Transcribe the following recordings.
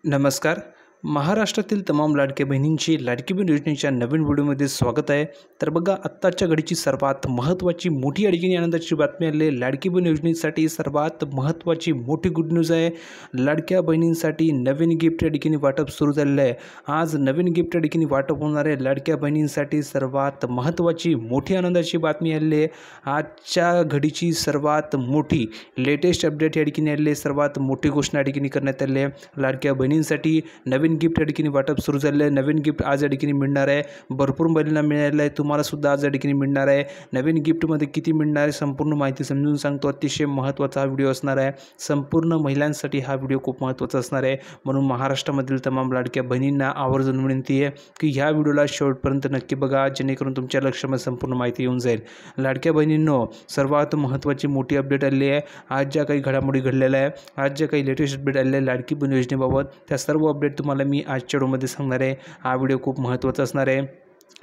नमस्कार. महाराष्ट्रातील तमाम लाडक्या बहिणींची लाडकी बहीण योजनेच्या नवीन व्हिडिओमध्ये स्वागत आहे. तर बघा, आत्ताच्या घडीची सर्वात महत्त्वाची मोठी आणि आनंदाची बातमी आली आहे. लाडकी बहीण योजनेसाठी सर्वात महत्त्वाची मोठी गुड न्यूज आहे. लाडक्या बहिणींसाठी नवीन गिफ्ट या वाटप सुरू झालेलं आहे. आज नवीन गिफ्ट या वाटप होणार आहे. लाडक्या बहिणींसाठी सर्वात महत्त्वाची मोठी आनंदाची बातमी आलेली आहे. आजच्या घडीची सर्वात मोठी लेटेस्ट अपडेट या ठिकाणी आलेली आहे. सर्वात मोठी घोषणा या ठिकाणी करण्यात आली आहे. लाडक्या बहिणींसाठी नवीन गिफ्ट या ठिकाणी वाटप सुरू झालेलं आहे. नवीन गिफ्ट आज या ठिकाणी मिळणार आहे. भरपूर महिलांना मिळालेलं आहे. तुम्हाला सुद्धा आज या ठिकाणी मिळणार आहे. नवीन गिफ्टमध्ये किती मिळणार आहे संपूर्ण माहिती समजून सांगतो. अतिशय महत्त्वाचा हा व्हिडिओ असणार आहे. संपूर्ण महिलांसाठी हा व्हिडिओ खूप महत्त्वाचा असणार आहे. म्हणून महाराष्ट्रामधील तमाम लाडक्या बहिणींना आवर्जून विनंती आहे की ह्या व्हिडिओला शेवटपर्यंत नक्की बघा, जेणेकरून तुमच्या लक्षामध्ये संपूर्ण माहिती येऊन जाईल. लाडक्या बहिणींनो, सर्वात महत्त्वाची मोठी अपडेट आलेली आहे. आज ज्या काही घडामोडी घडलेल्या आहे, आज ज्या काही लेटेस्ट अपडेट आलेल्या आहे लाडकी बहीण योजनेबाबत, त्या सर्व अपडेट तुम्हाला मी आजच्या व्हिडिओमध्ये सांगणार आहे. हा व्हिडिओ खूप महत्त्वाचा असणार आहे.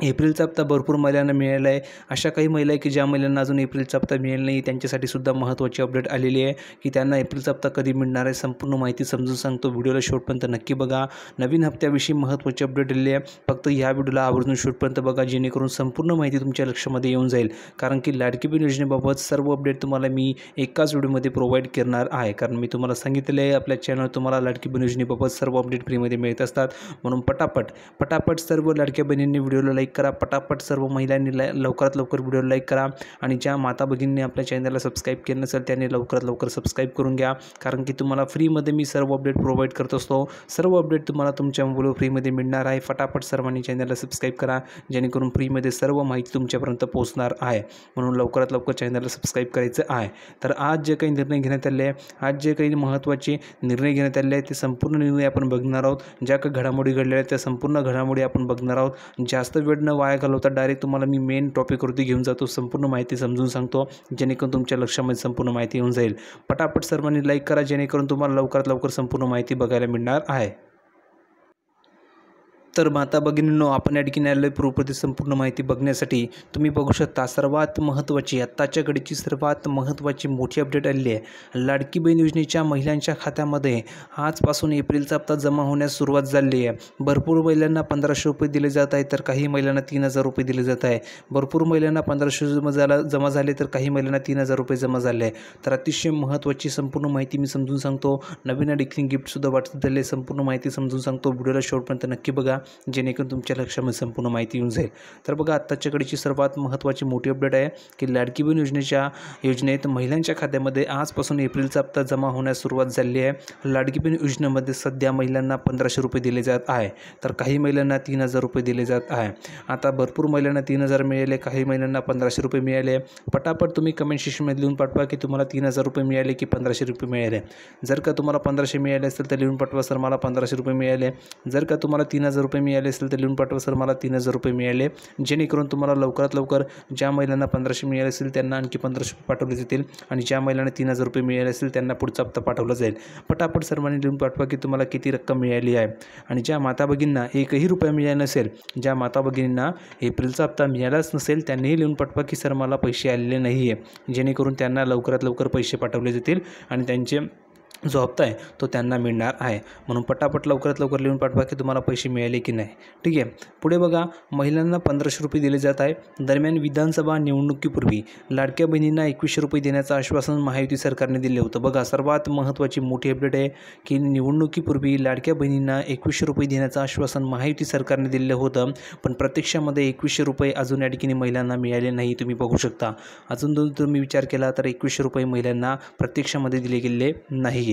एप्रिलचा हप्ता भरपूर महिलांना मिळाला आहे. अशा काही महिला आहे की ज्या महिलांना अजून एप्रिलचा हप्ता मिळाला नाही, त्यांच्यासाठी सुद्धा महत्त्वाची अपडेट आलेली आहे की त्यांना एप्रिलचा हप्ता कधी मिळणार आहे. संपूर्ण माहिती समजून सांगतो. व्हिडिओला शेवटपर्यंत नक्की बघा. नवीन हप्त्याविषयी महत्त्वाची अपडेट आलेली आहे. फक्त ह्या व्हिडिओला आवर्जून शेवटपर्यंत बघा, जेणेकरून संपूर्ण माहिती तुमच्या लक्षामध्ये येऊन जाईल. कारण की लाडकी बहीण योजनेबाबत सर्व अपडेट तुम्हाला मी एकाच व्हिडिओमध्ये प्रोव्हाइड करणार आहे. कारण मी तुम्हाला सांगितलेलं आहे, आपल्या चॅनलवर तुम्हाला लाडकी बहीण योजनेबाबत सर्व अपडेट फ्रीमध्ये मिळत असतात. म्हणून पटापट सर्व लाडक्या बहिणींनी व्हिडिओला लाईक करा. पटापट सर्व महिलांनी लवकरात लवकर व्हिडिओला लाईक करा. आणि ज्या माता भगिनींनी आपल्या चॅनलला सबस्क्राईब केलं नसेल त्यांनी लवकरात लवकर सबस्क्राईब करून घ्या. कारण की तुम्हाला फ्रीमध्ये मी सर्व अपडेट प्रोव्हाइड करत असतो. सर्व अपडेट तुम्हाला तुमच्या मोबाईलवर फ्रीमध्ये मिळणार आहे. फटाफट सर्वांनी चॅनलला सबस्क्राईब करा, जेणेकरून फ्रीमध्ये सर्व माहिती तुमच्यापर्यंत पोहोचणार आहे. म्हणून लवकरात लवकर चॅनलला सबस्क्राईब करायचं आहे. तर आज जे काही निर्णय घेण्यात आले आहे, आज जे काही महत्त्वाचे निर्णय घेण्यात आले आहेत, ते संपूर्ण निर्णय आपण बघणार आहोत. ज्या काही घडामोडी घडलेल्या आहेत त्या संपूर्ण घडामोडी आपण बघणार आहोत. जास्त वेळ न वाया घालवता डायरेक्ट तुम्हाला मी मेन टॉपिकवरती घेऊन जातो. संपूर्ण माहिती समजून सांगतो, जेणेकरून तुमच्या लक्षामध्ये संपूर्ण माहिती येऊन जाईल. पटापट सर्वांनी लाईक करा, जेणेकरून तुम्हाला लवकरात लवकर संपूर्ण माहिती बघायला मिळणार आहे. तर माता भगिनींनो, आपण या ठिकाणी आलेलो पूर्वप्रती संपूर्ण माहिती बघण्यासाठी. तुम्ही बघू शकता, सर्वात महत्त्वाची आत्ताच्या घडीची सर्वात महत्त्वाची मोठी अपडेट आलेली आहे. लाडकी बहीण योजनेच्या महिलांच्या खात्यामध्ये आजपासून एप्रिलचा हप्ता जमा होण्यास सुरुवात झाली आहे. भरपूर महिलांना 1500 रुपये दिले जात आहे, तर काही महिलांना 3000 रुपये दिले जात आहे. भरपूर महिलांना 1500 जमा झाले, तर काही महिलांना 3000 रुपये जमा झाले आहे. तर अतिशय महत्त्वाची संपूर्ण माहिती मी समजून सांगतो. नवीन गिफ्टसुद्धा वाटत झाले. संपूर्ण माहिती समजून सांगतो. व्हिडिओला शेवटपर्यंत नक्की बघा, जेणेकरून तुमच्या लक्षामध्ये संपूर्ण माहिती येऊन जाईल. तर बघा, आत्ताच्या घडीची सर्वात महत्त्वाची मोठी अपडेट आहे की लाडकी बहीण योजनेत महिलांच्या खात्यामध्ये आजपासून एप्रिलचा हप्ता जमा होण्यास सुरुवात झाली आहे. लाडकी बहीण योजनेमध्ये सध्या महिलांना 1500 रुपये दिले जात आहे, तर काही महिलांना 3000 रुपये दिले जात आहे. आता भरपूर महिलांना 3000 मिळाले, काही महिलांना 1500 रुपये मिळाले. पटापट तुम्ही कमेंट सेक्शनमध्ये लिहून पाठवा की तुम्हाला 3000 रुपये मिळाले की 1500 रुपये मिळाले. जर का तुम्हाला 1500 मिळाले असेल तर लिहून पाठवा, सर मला 1500 रुपये मिळाले. जर का तुम्हाला 3000 रुपये मिळाले असेल तर लिहून पाठवा, सर मला 3000 रुपये मिळाले. जेणेकरून तुम्हाला लवकरात लवकर ज्या महिलांना 1500 मिळाले असेल त्यांना आणखी 1500 पाठवले जातील, आणि ज्या महिलांना 3000 रुपये मिळाले असेल त्यांना पुढचा हप्ता पाठवला जाईल. पटापट सर्वांनी लिहून पाठवा की तुम्हाला किती रक्कम मिळाली आहे. आणि ज्या माता भगिनींना एकही रुपया मिळाला नसेल, ज्या माता भगिनींना एप्रिलचा हप्ता मिळालाच नसेल, त्यांनीही लिहून पाठवा की सर मला पैसे आलेले नाही आहे. जेणेकरून त्यांना लवकरात लवकर पैसे पाठवले जातील आणि त्यांचे जो हप्ता आहे तो त्यांना मिळणार आहे. म्हणून पटापट लवकरात लवकर लिहून पाठवा की तुम्हाला पैसे मिळाले की नाही. ठीक आहे. पुढे बघा, महिलांना 1500 रुपये दिले जात आहे. दरम्यान विधानसभा निवडणुकीपूर्वी लाडक्या बहिणींना 2100 रुपये देण्याचं आश्वासन महायुती सरकारने दिले होतं. बघा, सर्वात महत्त्वाची मोठी अपडेट आहे की निवडणुकीपूर्वी लाडक्या बहिणींना 2100 रुपये देण्याचं आश्वासन महायुती सरकारने दिलं होतं, पण प्रत्यक्षामध्ये 2100 रुपये अजून या ठिकाणी महिलांना मिळाले नाही. तुम्ही बघू शकता, अजून तुम्ही विचार केला तर 2100 रुपये महिलांना प्रत्यक्षामध्ये दिले गेले नाही.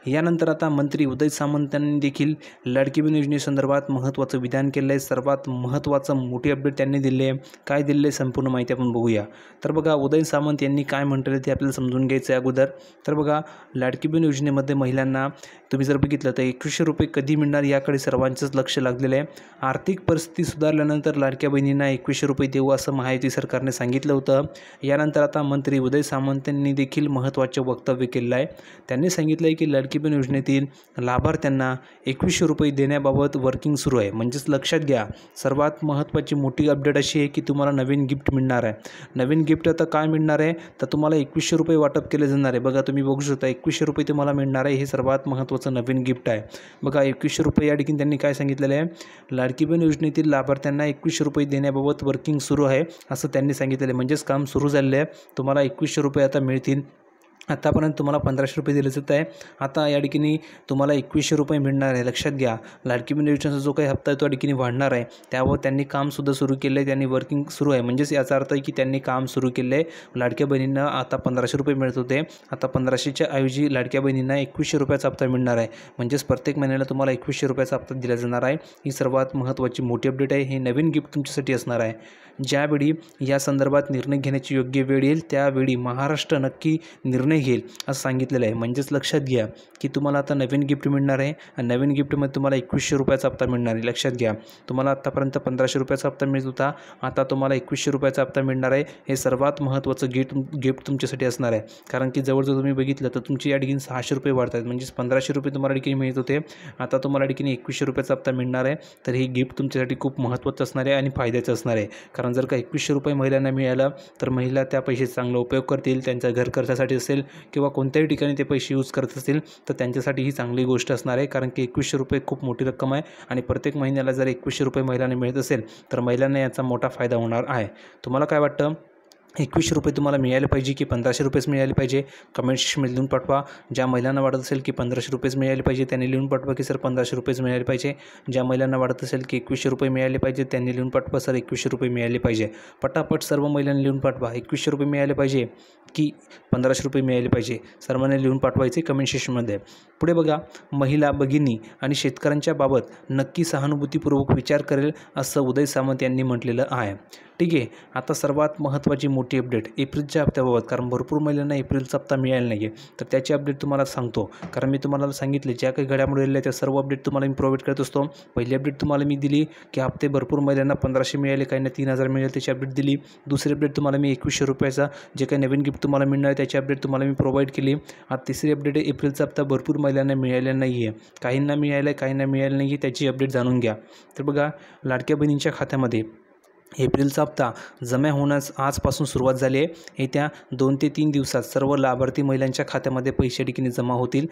यानंतर आता मंत्री उदय सामंत यांनी देखील लाडकी बहीण योजनेसंदर्भात महत्त्वाचं विधान केलं आहे. सर्वात महत्त्वाचं मोठी अपडेट त्यांनी दिले आहे. काय दिले संपूर्ण माहिती आपण बघूया. तर बघा, उदय सामंत यांनी काय म्हटलं ते आपल्याला समजून घ्यायचं आहे अगोदर. तर बघा, लाडकी बहीण योजनेमध्ये महिलांना तुम्ही जर बघितलं तर 2100 रुपये कधी मिळणार याकडे सर्वांचंच लक्ष लागलेलं आहे. आर्थिक परिस्थिती सुधारल्यानंतर लाडक्या बहिणींना 2100 रुपये देऊ असं महायुती सरकारने सांगितलं होतं. यानंतर आता मंत्री उदय सामंत यांनी देखील महत्त्वाचे वक्तव्य केलं आहे. त्यांनी सांगितलं आहे की लाडकी लाडकी बहीण योजनेतील लाभार्थ्यांना 2100 रुपये देण्याबाबत वर्किंग सुरू आहे. म्हणजेच लक्षात घ्या, सर्वात महत्त्वाची मोठी अपडेट अशी आहे की तुम्हाला नवीन गिफ्ट मिळणार आहे. नवीन गिफ्ट आता काय मिळणार आहे, तर तुम्हाला 2100 रुपये वाटप केले जाणार आहे. बघा तुम्ही बघू शकता 2100 रुपये तुम्हाला मिळणार आहे. हे सर्वात महत्त्वाचं नवीन गिफ्ट आहे. बघा 2100 रुपये या ठिकाणी त्यांनी काय सांगितलेलं आहे, लाडकी बहीण योजनेतील लाभार्थ्यांना 2100 रुपये देण्याबाबत वर्किंग सुरू आहे असं त्यांनी सांगितलेलं आहे. म्हणजेच काम सुरू झालेलं आहे. तुम्हाला 2100 रुपये आता मिळतील. आतापर्यंत तुम्हाला 1500 रुपये दिले जात आहे. आता या ठिकाणी तुम्हाला 2100 रुपये मिळणार आहे. लक्षात घ्या, लाडकी बहीण योजनेचा जो काही हप्ता आहे तो या ठिकाणी वाढणार आहे. त्यावर त्यांनी कामसुद्धा सुरू केलं आहे. त्यांनी वर्किंग सुरू आहे. म्हणजेच याचा अर्थ आहे की त्यांनी काम सुरू केलं आहे. लाडक्या बहिणींना आता 1500 रुपये मिळत होते. आता 1500च्या ऐवजी लाडक्या बहिणींना 2100 रुपयाचा हप्ता मिळणार आहे. म्हणजेच प्रत्येक महिन्याला तुम्हाला 2100 रुपयाचा हप्ता दिला जाणार आहे. ही सर्वात महत्त्वाची मोठी अपडेट आहे. हे नवीन गिफ्ट तुमच्यासाठी असणार आहे. ज्यावेळी या संदर्भात निर्णय घेण्याची योग्य वेळ येईल त्यावेळी महाराष्ट्र नक्की निर्णय घेईल असं सांगितलेलं आहे. म्हणजेच लक्षात घ्या की तुम्हाला आता नवीन गिफ्ट मिळणार आहे आणि नवीन गिफ्टमध्ये तुम्हाला 2100 रुपयाचा हप्ता मिळणार आहे. लक्षात घ्या, तुम्हाला आत्तापर्यंत 1500 रुपयाचा हप्ता मिळत होता. आता तुम्हाला 2100 रुपयाचा हप्ता मिळणार आहे. हे सर्वात महत्त्वाचं गिफ्ट तुमच्यासाठी असणार आहे. कारण की जवळजवळ तुम्ही बघितलं तर तुमची या ठिकाणी 600 रुपये वाढत आहेत. म्हणजेच 1500 रुपये तुम्हाला ठिकाणी मिळत होते. आता तुम्हाला ठिकाणी 2100 रुपयाचा हप्ता मिळणार आहे. तर हे गिफ्ट तुमच्यासाठी खूप महत्त्वाचं असणार आहे आणि फायद्याचं असणार आहे. कारण जर का 2100 रुपये महिलांना मिळालं तर महिला त्या पैसे चांगला उपयोग करतील. त्यांच्या घर खर्चासाठी असेल किंवा कोणत्याही ठिकाणी ते पैसे यूज करत असतील तर त्यांच्यासाठी ही चांगली गोष्ट असणार आहे. कारण की 2100 रुपये खूप मोठी रक्कम आहे आणि प्रत्येक महिन्याला जर 2100 रुपये महिलांना मिळत असेल तर महिलांना याचा मोठा फायदा होणार आहे. तुम्हाला काय वाटतं, 2100 रुपये तुम्हाला मिळाले पाहिजे की 1500 रुपयेच मिळाले पाहिजे? कमेंट सेक्शनमध्ये लिहून पाठवा. ज्या महिलांना वाटत असेल की 1500 रुपयेच मिळाले पाहिजे त्यांनी लिहून पाठवा की सर 1500 रुपयेच मिळाले पाहिजे. ज्या महिलांना वाटत असेल की 2100 रुपये मिळाले पाहिजे त्यांनी लिहून पाठवा सर 2100 रुपये मिळाले पाहिजे. पटापट सर्व महिलांनी लिहून पाठवा. 2100 रुपये मिळाले पाहिजे की 1500 रुपये मिळाले पाहिजे, सर्वांनी लिहून पाठवायचे कमेंट सेक्शनमध्ये. पुढे बघा, महिला भगिनी आणि शेतकऱ्यांच्या बाबत नक्की सहानुभूतीपूर्वक विचार करेल असं उदय सामंत यांनी म्हटलेलं आहे. ठीक आहे, आता सर्वात महत्त्वाची मोठी अपडेट एप्रिलच्या हप्त्याबाबत. कारण भरपूर महिलांना एप्रिलचा हप्ता मिळाला नाही आहे, तर त्याची अपडेट तुम्हाला सांगतो. कारण मी तुम्हाला सांगितले ज्या काही घडामोडी आलेल्या त्या सर्व अपडेट तुम्हाला मी प्रोव्हाइड करत असतो. पहिली अपडेट तुम्हाला मी दिली की हप्ते भरपूर महिलांना 1500 मिळाले, काहींना 3000 मिळाले, त्याची अपडेट दिली. दुसरी अपडेट तुम्हाला मी 2100 रुपयाचा जे काही नवीन गिफ्ट तुम्हाला मिळणार आहे त्याची अपडेट तुम्हाला मी प्रोव्हाइड केली. आता तिसरी अपडेट आहे एप्रिलचा हप्ता भरपूर महिलांना मिळालेला नाही आहे, काहींना मिळालं आहे काहींना मिळालं नाही आहे, त्याची अपडेट जाणून घ्या. तर बघा, लाडक्या बहिणींच्या खात्यामध्ये एप्रिलचा हप्ता जमा होण्यास आजपासून सुरुवात झाली आहे. येत्या 2 ते 3 दिवसात सर्व लाभार्थी महिलांच्या खात्यामध्ये पैसे ठिकाणी जमा होतील.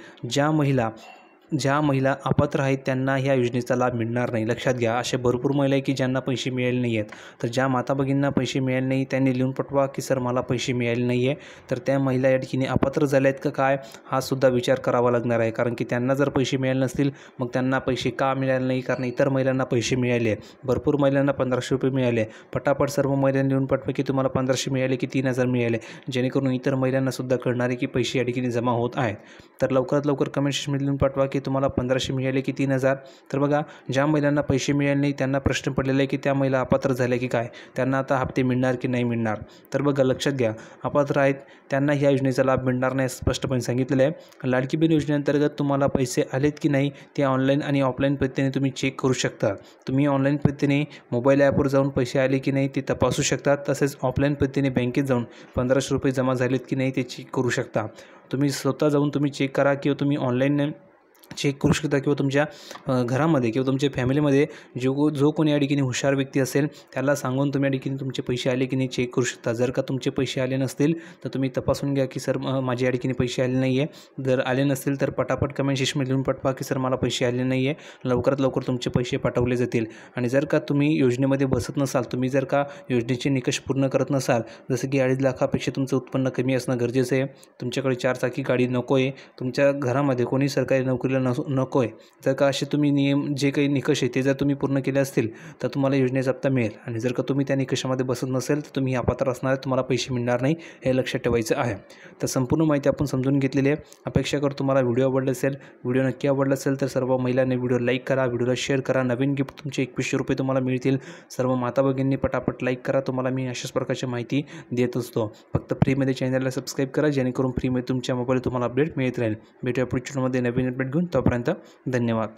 ज्या महिला अपात्र आहेत त्यांना ह्या योजनेचा लाभ मिळणार नाही. लक्षात घ्या, असे भरपूर महिला आहे की ज्यांना पैसे मिळाले नाही आहेत. तर ज्या माता भगिनींना पैसे मिळाले नाही त्यांनी लिहून पाठवा की सर मला पैसे मिळाले नाही आहे. तर त्या महिला या ठिकाणी अपात्र झाल्या आहेत का काय, हा सुद्धा विचार करावा लागणार आहे. कारण की त्यांना जर पैसे मिळाले नसतील मग त्यांना पैसे का मिळाले नाही, कारण इतर महिलांना पैसे मिळाले. भरपूर महिलांना 1500 रुपये मिळाले. पटापट सर्व महिलांनी लिहून पाठवा की तुम्हाला 1500 मिळाले की 3000 मिळाले, जेणेकरून इतर महिलांना सुद्धा कळणार आहे की पैसे या ठिकाणी जमा होत आहेत. तर लवकरात लवकर कमेंट सेक्शनमध्ये लिहून पाठवा की तुम्हाला 1500 मिळाले की 3000. तर बघा, ज्या महिलांना पैसे मिळाले नाही त्यांना प्रश्न पडलेला आहे की त्या महिला अपात्र झाल्या की काय, त्यांना आता हप्ते मिळणार की नाही मिळणार. तर बघा, लक्षात घ्या, अपात्र आहेत त्यांना ह्या योजनेचा लाभ मिळणार नाही स्पष्टपणे सांगितलेलं आहे. लाडकी बहीण योजनेअंतर्गत तुम्हाला पैसे आलेत की नाही ते ऑनलाईन आणि ऑफलाईन पद्धतीने तुम्ही चेक करू शकता. तुम्ही ऑनलाईन पद्धतीने मोबाईल ॲपवर जाऊन पैसे आले की नाही ते तपासू शकता. तसेच ऑफलाईन पद्धतीने बँकेत जाऊन 1500 रुपये जमा झालेत की नाही ते चेक करू शकता. तुम्ही स्वतः जाऊन तुम्ही चेक करा किंवा तुम्ही ऑनलाईन चेक करू शकता किंवा तुमच्या घरामध्ये किंवा तुमच्या फॅमिलीमध्ये जो कोणी या ठिकाणी हुशार व्यक्ती असेल त्याला सांगून तुम्ही या ठिकाणी तुमचे पैसे आले की नाही चेक करू शकता. जर का तुमचे पैसे आले नसतील तर तुम्ही तपासून घ्या की सर माझे या ठिकाणी पैसे आले नाही आहे. जर आले नसतील तर पटापट कमेंट सेक्शनमध्ये लिहून पाठवा की सर मला पैसे आले नाही आहे. लवकरात लवकर तुमचे पैसे पाठवले जातील. आणि जर का तुम्ही योजनेमध्ये बसत नसाल, तुम्ही जर का योजनेचे निकष पूर्ण करत नसाल, जसं की 2.5 लाखापेक्षा तुमचं उत्पन्न कमी असणं गरजेचं आहे, तुमच्याकडे 4 चाकी गाडी नको आहे, तुमच्या घरामध्ये कोणी सरकारी नोकरीला नको आहे, जर का असे तुम्ही नियम जे काही निकष आहे ते जर तुम्ही पूर्ण केले असतील तर तुम्हाला योजनेचा हप्ता मिळेल. आणि जर का तुम्ही त्या निकषामध्ये बसत नसेल तर तुम्ही अपात्र असणार, तुम्हाला पैसे मिळणार नाही, हे लक्षात ठेवायचं आहे. तर संपूर्ण माहिती आपण समजून घेतलेली आहे. अपेक्षा करतो तुम्हाला व्हिडिओ आवडला असेल. व्हिडिओ नक्की आवडला असेल तर सर्व महिलांनी व्हिडिओ लाईक करा, व्हिडिओला शेअर करा. नवीन गिफ्ट तुमचे 2100 रुपये तुम्हाला मिळतील. सर्व माता भगिनींनी पटापट लाईक करा. तुम्हाला मी अशाच प्रकारची माहिती देत असतो. फक्त फ्रीमध्ये चॅनलला सबस्क्राईब करा, जेणेकरून फ्रीमध्ये तुमच्या मोबाईल तुम्हाला अपडेट मिळत राहील. भेटूया पुढच्या व्हिडिओमध्ये नवीन अपडेट घेऊन. तोपर्यंत धन्यवाद.